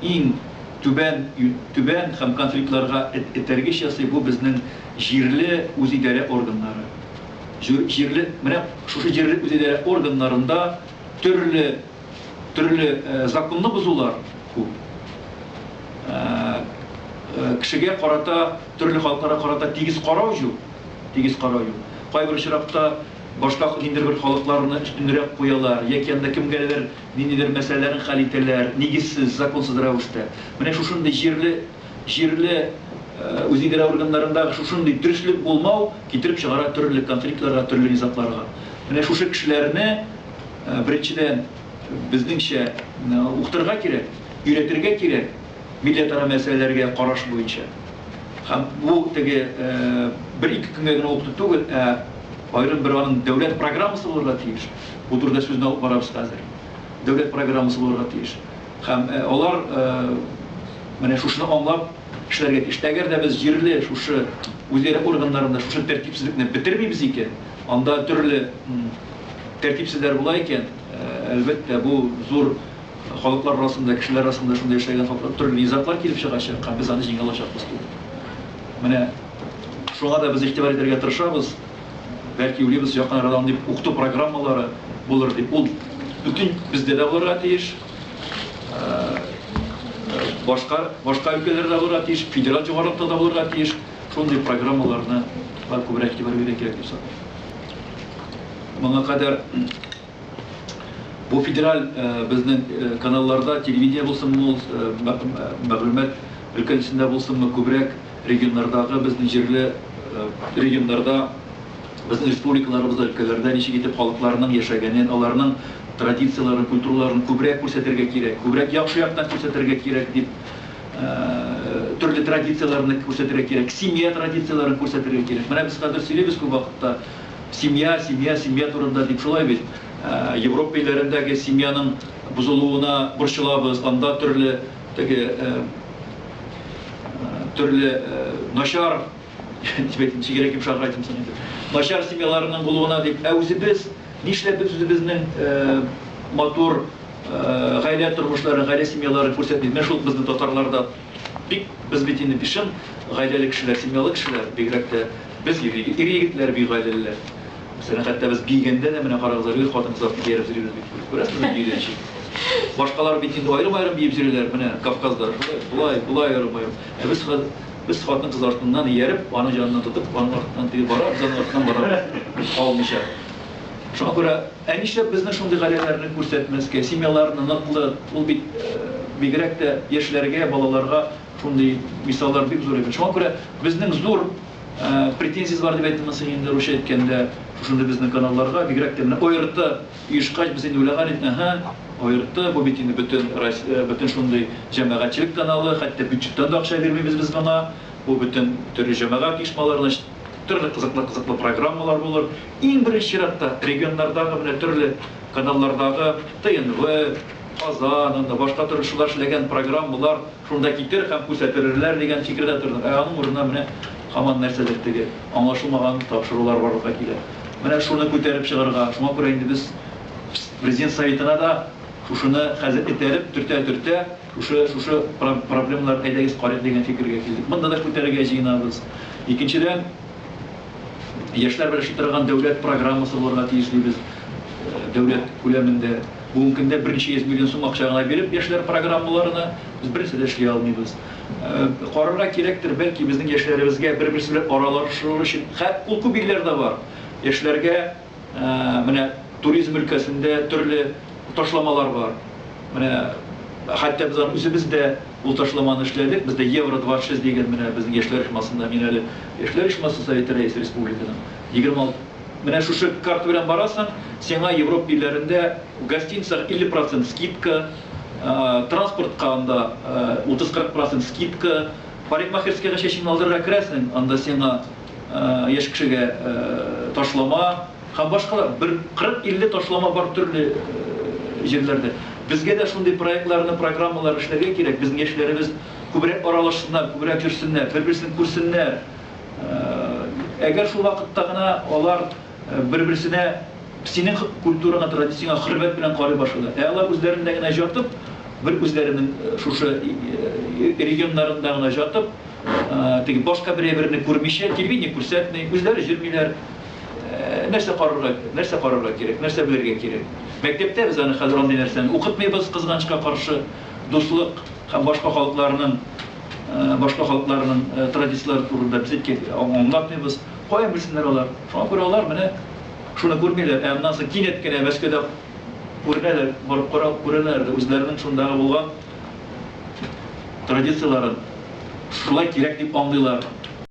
иң түбән һәм конфликтларга этәргеч ясый бу безнең җирле үзидарә органнары. Җирле, менә шушы җирле үзидарә органнарында төрле законны бозулар күп. Кешегә карата, төрле халыкларга карата тигез карау юк. Кайбер очракта башка ниндидер бер халыкларны өстенрәк куялар, яки анда кемгәдер ниндидер мәсьәләләрен хәл итәләр, нигезсез, законсыз рәвештә. Менә шушындый җирле үзидарә органнарында шушындый дөрестлек булмау китереп чыгара төрле конфликтларга, төрле низакларга. Менә шушы кешеләрне беренчедән безнеңчә укытырга кирәк, өйрәтергә кирәк милләтара мәсьәләләргә караш буенча. Һәм бу теге бер-ике көнгә генә укыту түгел, аерым бер аның дәүләт программасы булырга тиеш. Бу турыда сүзне алып барабыз хәзер. Дәүләт программасы булырга тиеш. Һәм алар менә шушыны аңлап эшләргә тиеш. Әгәр дә без җирле шушы үзидарә органнарында шушы тәртипсезлекне бетермибез икән, анда төрле тәртипсезләр була икән, әлбәттә бу зур халыклар арасында, кешеләр арасында шундай эшләгән халыклар төрле низаклар килеп чыгачак, һәм без аны җиңә алачакбыз түгел. Менә шуңа да без игътибар итәргә тырышабыз. Бәлки уйлыйбыз, якын арада андый укыту программалары булыр дип. Ул бүтән бездә дә булырга тиеш. Башка өлкәләрдә булырга тиеш, федераль җыгарлыкта да булырга тиеш. Шундый программаларны күбрәк игътибар бирергә кирәк дип саныйм. Моңа кадәр бу федераль безнең каналларда, телевидение булсынмы, мәгълүмат өлкәсендә булсынмы, күбрәк регионнардагы безнең җирле регионнарда безнең республикаларыбызда, өлкәләрдә ничек итеп халыкларның яшәгәнен, аларның традицияларын, культураларын күбрәк күрсәтергә кирәк, күбрәк яхшы яктан күрсәтергә кирәк дип, төрле традицияларны күрсәтергә кирәк, семья традицияларын күрсәтергә кирәк. Менә без хәзер сөйлибез күп вакытта семья турында дип, шулай бит. Европа илләрендәге семьяның бозылуына борчылабыз, анда төрле начар начар семьяларының булуына дип, үзебез нишләп без үзебезнең матур гаилә тормышларын, гаилә семьяларын күрсәтмибез. Менә шул безнең татарларда бик без бит инде бишен гаиләле кешеләр, семьялы кешеләр, бигрәк тә без ир-егетләр бик гаиләлеләр. Мәсәлән, хәтта без бигәндә дә менә карагызлар, хатын-кызлар бигәреп йөрибез бит. Күрәсезме бигәнче? Башкалар бит инде аерым-аерым биеп йөриләр, менә Кавказда. Булай аерым-аерым. Biz хатын-кыз артыннан ияреп, аны җанынан тотып, аның артыннан тиеп барабыз, аның артыннан барабыз. Алмыйча. Шуңа күрә, нишләп безне шундый гаиләләрне күрсәтмәскә, семьяларны ныклы, ул бит бигрәк тә яшьләргә, балаларга шундый мисаллар бик зур. Шуңа күрә безнең зур претензияләр бар дип әйтәмсең инде русча әйткәндә, шундый безнең каналларга бигрәк тә менә ОРТ оешкач без инде уйлаган идек, ОРТ бу бит инде бөтен шундый җәмәгатьчелек каналы, хәтта бюджеттан да акча бирмибез без моңа. Бу бөтен төрле җәмәгать оешмаларына төрле кызыклы программалар булыр. Иң беренче чиратта регионнардагы менә төрле каналлардагы ТНВ, Казан, башка төрле шулар эшләгән программалар шунда китер һәм күрсәтерләр дигән фикердә тордым. Аның урынына менә һаман нәрсәдер теге аңлашылмаган тапшырулар барлыкка килә. Менә шуны күтәреп чыгарга, шуңа күрә инде без президент советына да шушыны хәзер этәреп, төртә, шушы проблемалар әйдәгез карыйк дигән фикергә килдек. Монда да күтәрергә җыенабыз. Икенчедән, яшьләр белән эшли торган дәүләт программасы булырга тиеш дибез. Дәүләт күләмендә бүгенге көндә 100 миллион сум акча гына биреп яшьләр программаларына без берсе дә эшли алмыйбыз. Карарга кирәктер, бәлки безнең яшьләребезгә бер-берсе белән аралашу өчен ул күп илләрдә бар. Яшьләргә менә туризм өлкәсендә төрле ташламалар бар. Менә хәтта без үзебездә ул ташламаны эшләдек. Бездә Евро 26 дигән менә безнең яшьләр оешмасында, мин әле яшьләр оешмасы советы рәисе республиканың 26. Менә шушы карта белән барасың, сиңа Европа илләрендә гостиницага 50% скидка, транспортка анда 30-40% скидка, парикмахерскийга чәчеңне алдырырга керәсең, анда сиңа яшь кешегә ташлама, һәм башкалар 40-50 ташлама бар төрле җирләрдә. Безгә дә шундый проектларны, программалар эшләргә кирәк. Безнең яшьләребез күбрәк аралашсыннар, күбрәк йөрсеннәр, бер-берсен күрсеннәр. Әгәр шул вакытта гына алар бер-берсенә синең культураңа, традицияңа хөрмәт белән карый башлады. Алар үзләрендә генә җатып, bir үзләренең шушы регионнарында гына жатып, теге башка береберне күрмичә, телевидение күрсәтми, үзләре җөрмиләр. Нәрсә карарга кирәк, нәрсә белергә кирәк. Мәктәптә без аны хәзер андый нәрсәне укытмыйбыз, кызганычка каршы дуслык һәм башка халыкларның традицияләре турында без аңлатмыйбыз. Кая белсеннәр алар? Шуңа күрә алар менә шуны күрмиләр. Аннан соң кинәт кенә Мәскәүдә күрәләр, барып карап күрәләр, үзләренең шундагы булган традицияларын шулай кирәк дип аңлыйлар.